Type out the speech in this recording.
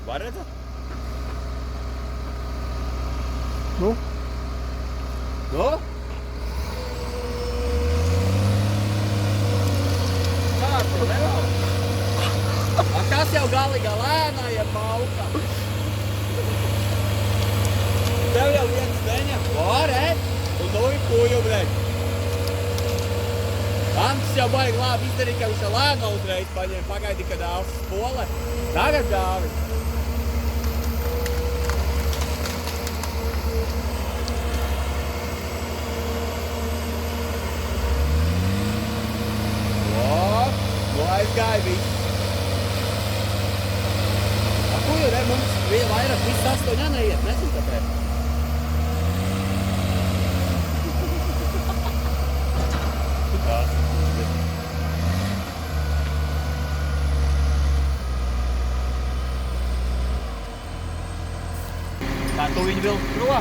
Var redzēt? Nu? Nu? Kā tu nevēl? A kas jau galīgā lēnā, ja mauka? Tev jau viens neņem. Var, un nu ir kuju, bļeļ. Antis jau baigi labi izdarīja, ka viņš jau lēno uzreiz paņēma. Pagaidi, kad dāvs spolē. Tagad dāvi. Nu aizgāja viss. A kuju, re, mums vairāk viss 8 neiet, nezinu tāpēc. Kā tu viņu vilki prom?